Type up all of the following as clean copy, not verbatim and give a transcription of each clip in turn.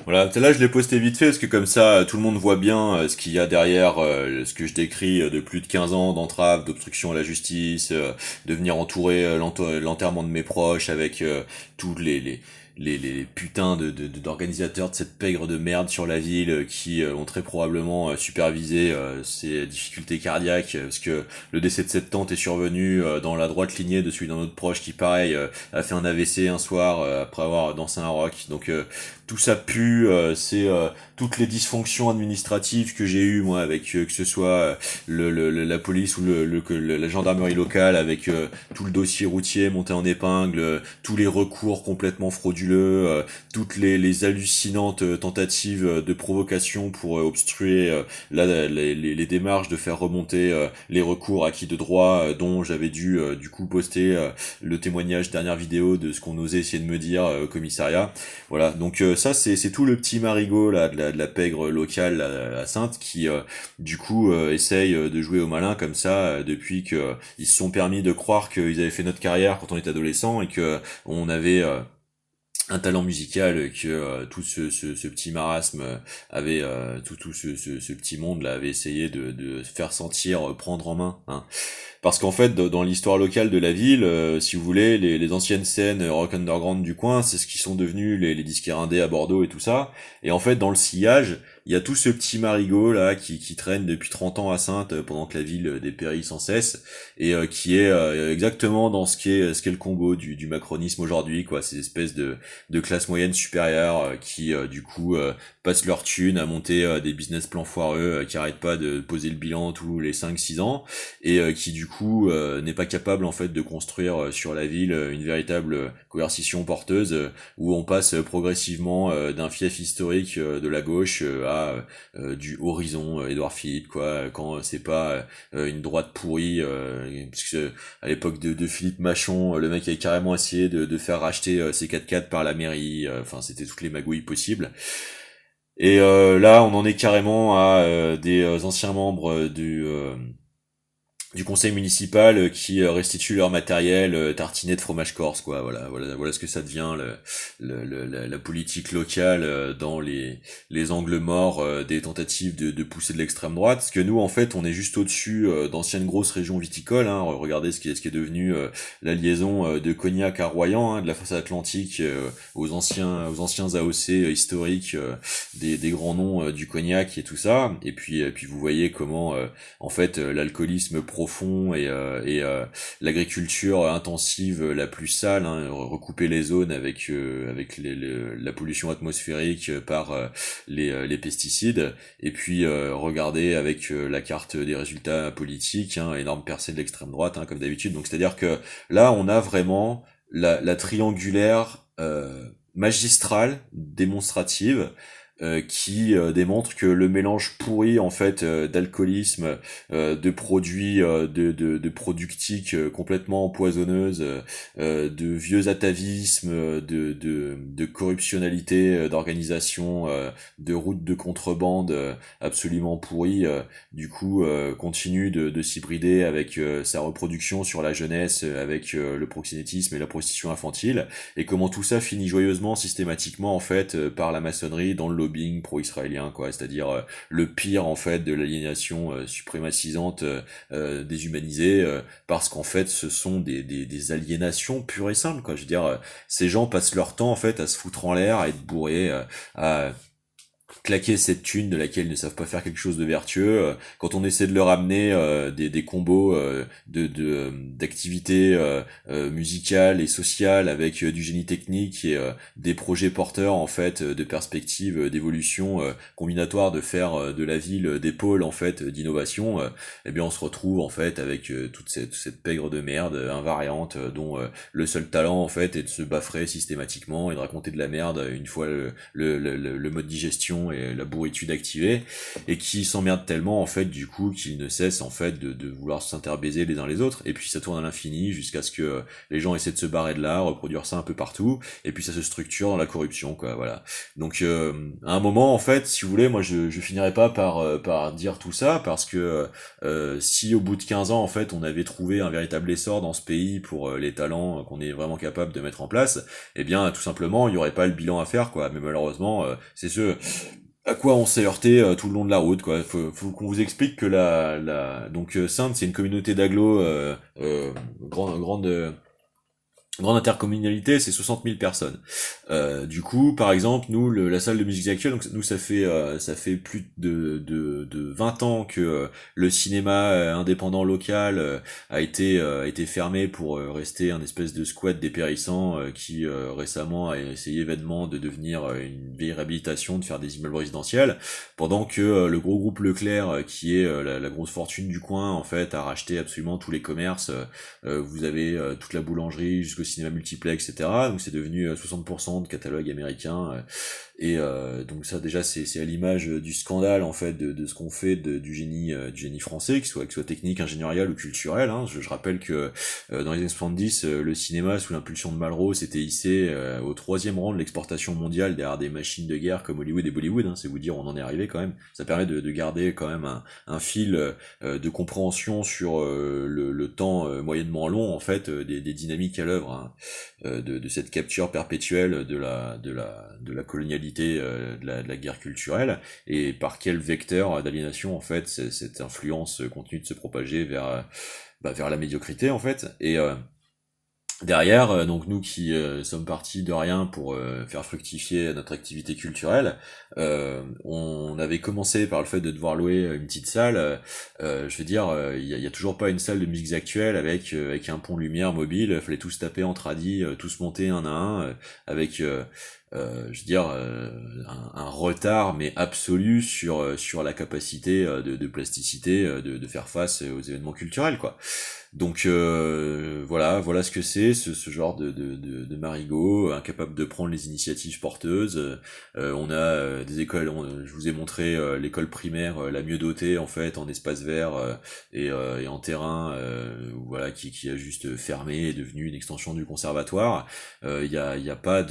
Voilà, celle-là je l'ai posté vite fait parce que comme ça tout le monde voit bien ce qu'il y a derrière ce que je décris de plus de 15 ans d'entrave, d'obstruction à la justice, de venir entourer l'enterrement de mes proches avec tous les putains d'organisateurs de cette pègre de merde sur la ville qui ont très probablement supervisé ces difficultés cardiaques parce que le décès de cette tante est survenu dans la droite lignée de celui d'un autre proche qui pareil a fait un AVC un soir après avoir dansé un rock. Donc tout ça pue, c'est toutes les dysfonctions administratives que j'ai eues moi avec que ce soit la police ou la gendarmerie locale avec tout le dossier routier monté en épingle, tous les recours complètement frauduleux, toutes les hallucinantes tentatives de provocation pour obstruer les démarches de faire remonter les recours acquis de droit dont j'avais dû du coup poster le témoignage dernière vidéo de ce qu'on osait essayer de me dire au commissariat. Voilà, donc ça c'est tout le petit marigot là de la pègre locale à Sainte qui du coup essaye de jouer au malin comme ça depuis que ils se sont permis de croire qu'ils avaient fait notre carrière quand on était adolescent et que on avait un talent musical que tout ce petit marasme avait tout ce petit monde là avait essayé de faire sentir prendre en main, hein. Parce qu'en fait, dans l'histoire locale de la ville, si vous voulez, les anciennes scènes rock underground du coin, c'est ce qui sont devenus les disquaires indés à Bordeaux et tout ça. Et en fait, dans le sillage, il y a tout ce petit marigot là qui traîne depuis 30 ans à Saintes pendant que la ville dépérit sans cesse et qui est exactement dans ce qu'est le Congo du macronisme aujourd'hui, quoi. Ces espèces de classe moyenne supérieure qui du coup passent leur thune à monter des business plans foireux qui arrêtent pas de poser le bilan tous les 5 6 ans et qui du coup n'est pas capable en fait de construire sur la ville une véritable coercition porteuse où on passe progressivement d'un fief historique de la gauche à du horizon Édouard Philippe quoi quand c'est pas une droite pourrie parce que à l'époque de Philippe Machon le mec avait carrément essayé de faire racheter ses 4x4 par la mairie enfin c'était toutes les magouilles possibles et là on en est carrément à des anciens membres du conseil municipal qui restituent leur matériel tartiné de fromage corse quoi voilà ce que ça devient la politique locale dans les angles morts des tentatives de pousser de l'extrême droite parce que nous en fait on est juste au-dessus d'anciennes grosses régions viticoles hein. Regardez ce qui est devenu la liaison de Cognac à Royan hein, de la façade atlantique aux anciens AOC historiques des grands noms du Cognac et tout ça et puis vous voyez comment en fait l'alcoolisme profond et l'agriculture intensive la plus sale, hein, recouper les zones avec la pollution atmosphérique par les pesticides, et puis regarder avec la carte des résultats politiques, hein, énorme percée de l'extrême droite, hein, comme d'habitude. Donc c'est-à-dire que là, on a vraiment la triangulaire magistrale, démonstrative, qui démontre que le mélange pourri en fait d'alcoolisme, de produits de productiques complètement empoisonneuses, de vieux atavismes, de corruptionnalité, d'organisation, de routes de contrebande absolument pourries, du coup continue de s'hybrider avec sa reproduction sur la jeunesse, avec le proxénétisme et la prostitution infantile, et comment tout ça finit joyeusement systématiquement en fait par la maçonnerie dans le lobbying pro-israélien quoi, c'est-à-dire le pire en fait de l'aliénation suprémacisante déshumanisée parce qu'en fait ce sont des aliénations pures et simples quoi, je veux dire ces gens passent leur temps en fait à se foutre en l'air, à être bourrés, à claquer cette thune de laquelle ils ne savent pas faire quelque chose de vertueux. Quand on essaie de leur amener des combos d'activités musicales et sociales avec du génie technique et des projets porteurs en fait de perspectives d'évolution combinatoire de faire de la ville des pôles en fait d'innovation, eh bien on se retrouve en fait avec toute cette pègre de merde invariante dont le seul talent en fait est de se baffrer systématiquement et de raconter de la merde une fois le mode digestion frustration et la bourritude activée, et qui s'emmerdent tellement en fait du coup qu'ils ne cessent en fait de vouloir s'interbaiser les uns les autres, et puis ça tourne à l'infini jusqu'à ce que les gens essaient de se barrer de là, reproduire ça un peu partout, et puis ça se structure dans la corruption, quoi, voilà. Donc à un moment en fait, si vous voulez, moi je finirai pas par dire tout ça, parce que si au bout de 15 ans en fait on avait trouvé un véritable essor dans ce pays pour les talents qu'on est vraiment capable de mettre en place, eh bien tout simplement il y aurait pas le bilan à faire, quoi. Mais malheureusement c'est ce à quoi on s'est heurté tout le long de la route, quoi. Faut qu'on vous explique que donc Sainte, c'est une communauté d'agglos grande intercommunalité, c'est 60 000 personnes. Du coup, par exemple, nous, la salle de musique actuelle, donc nous, ça fait plus de 20 ans que le cinéma indépendant local a été fermé pour rester un espèce de squat dépérissant qui récemment a essayé vainement de devenir une vieille réhabilitation, de faire des immeubles résidentiels, pendant que le gros groupe Leclerc, qui est la grosse fortune du coin, en fait, a racheté absolument tous les commerces. Vous avez toute la boulangerie jusqu'au cinéma multiplex, etc. Donc c'est devenu 60% de catalogue américain. Donc ça déjà c'est à l'image du scandale en fait de ce qu'on fait du génie français, qu'il soit technique, ingénierial ou culturel. Hein. Je rappelle que dans les années 70, le cinéma sous l'impulsion de Malraux s'était hissé au 3e rang de l'exportation mondiale derrière des machines de guerre comme Hollywood et Bollywood. Hein. C'est vous dire on en est arrivé quand même. Ça permet de garder quand même un fil de compréhension sur le temps moyennement long en fait des dynamiques à l'œuvre, hein, de cette capture perpétuelle de la colonialité, de la guerre culturelle, et par quel vecteur d'aliénation en fait cette influence continue de se propager vers la médiocrité en fait. Et derrière, donc nous qui sommes partis de rien pour faire fructifier notre activité culturelle, on avait commencé par le fait de devoir louer une petite salle. Je veux dire, il y a toujours pas une salle de musique actuelle avec un pont de lumière mobile. Fallait tous taper en tradi, tous monter un à un, avec je veux dire un retard mais absolu sur la capacité de plasticité de faire face aux événements culturels, quoi. Donc voilà ce que c'est ce genre de marigot incapable de prendre les initiatives porteuses. On a des écoles, je vous ai montré l'école primaire la mieux dotée en fait en espace vert et en terrain, voilà, qui a juste fermé, est devenu une extension du conservatoire. Il y a pas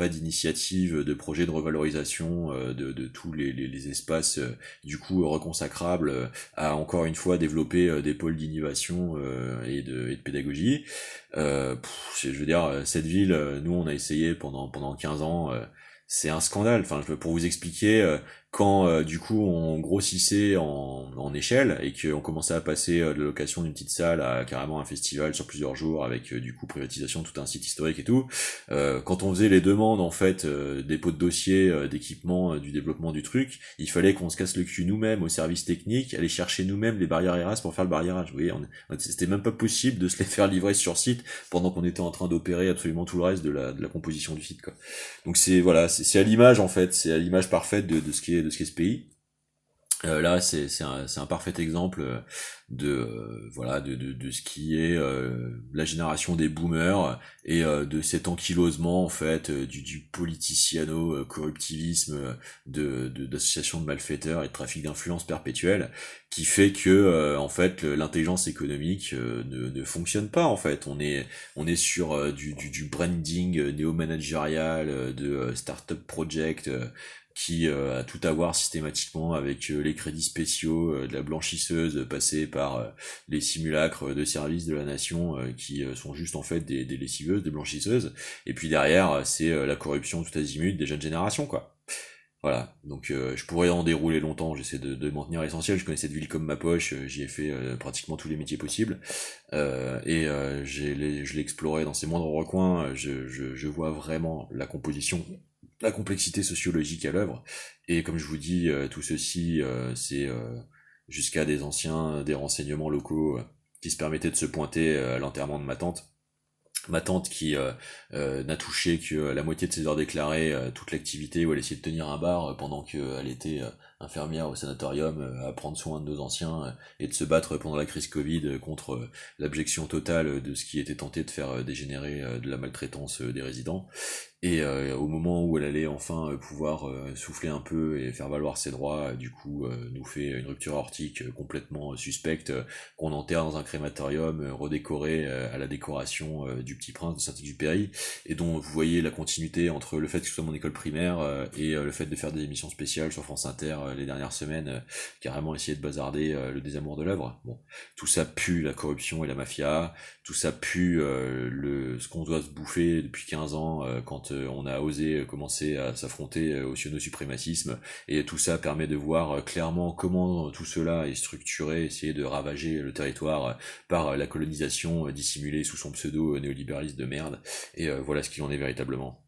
d'initiative, de projet de revalorisation de tous les espaces du coup reconsacrables à encore une fois développer des pôles d'innovation et de pédagogie. Je veux dire, cette ville, nous on a essayé pendant 15 ans, c'est un scandale. Enfin, pour vous expliquer, quand du coup on grossissait en échelle et qu'on commençait à passer de la location d'une petite salle à carrément un festival sur plusieurs jours avec du coup privatisation de tout un site historique et tout, quand on faisait les demandes en fait dépôt de dossier, d'équipement, du développement du truc, il fallait qu'on se casse le cul nous-mêmes au service technique, aller chercher nous-mêmes les barrières ERAS pour faire le barriérage. Vous voyez, c'était même pas possible de se les faire livrer sur site pendant qu'on était en train d'opérer absolument tout le reste de la composition du site, quoi. Donc c'est à l'image en fait, c'est à l'image parfaite de ce qu'est ce pays. Là, c'est un parfait exemple de ce qui est la génération des boomers et de cet ankylosement en fait du politiciano corruptivisme d'associations de malfaiteurs et de trafic d'influence perpétuel, qui fait que en fait l'intelligence économique ne fonctionne pas en fait. On est sur du branding néo-managérial de startup project qui a tout à voir systématiquement avec les crédits spéciaux de la blanchisseuse, passés par les simulacres de services de la nation qui sont juste en fait des lessiveuses, des blanchisseuses, et puis derrière c'est la corruption tout azimut des jeunes générations, quoi. Voilà, donc je pourrais en dérouler longtemps, j'essaie de m'en tenir à l'essentiel, je connais cette ville comme ma poche, j'y ai fait pratiquement tous les métiers possibles, je l'ai exploré dans ses moindres recoins, je vois vraiment la complexité sociologique à l'œuvre, et comme je vous dis, tout ceci, c'est jusqu'à des renseignements locaux qui se permettaient de se pointer à l'enterrement de ma tante qui n'a touché que la moitié de ses heures déclarées, toute l'activité où elle essayait de tenir un bar pendant qu'elle était infirmière au sanatorium, à prendre soin de nos anciens et de se battre pendant la crise Covid contre l'abjection totale de ce qui était tenté de faire dégénérer de la maltraitance des résidents. Et au moment où elle allait enfin pouvoir souffler un peu et faire valoir ses droits, du coup, nous fait une rupture aortique complètement suspecte, qu'on enterre dans un crématorium redécoré à la décoration du Petit Prince de Saint-Exupéry, et dont vous voyez la continuité entre le fait que ce soit mon école primaire et le fait de faire des émissions spéciales sur France Inter les dernières semaines, carrément essayer de bazarder le désamour de l'œuvre. Bon, tout ça pue la corruption et la mafia, tout ça pue ce qu'on doit se bouffer depuis 15 ans quand on a osé commencer à s'affronter au siono-suprémacisme, et tout ça permet de voir clairement comment tout cela est structuré, essayer de ravager le territoire par la colonisation dissimulée sous son pseudo néolibéraliste de merde, et voilà ce qu'il en est véritablement.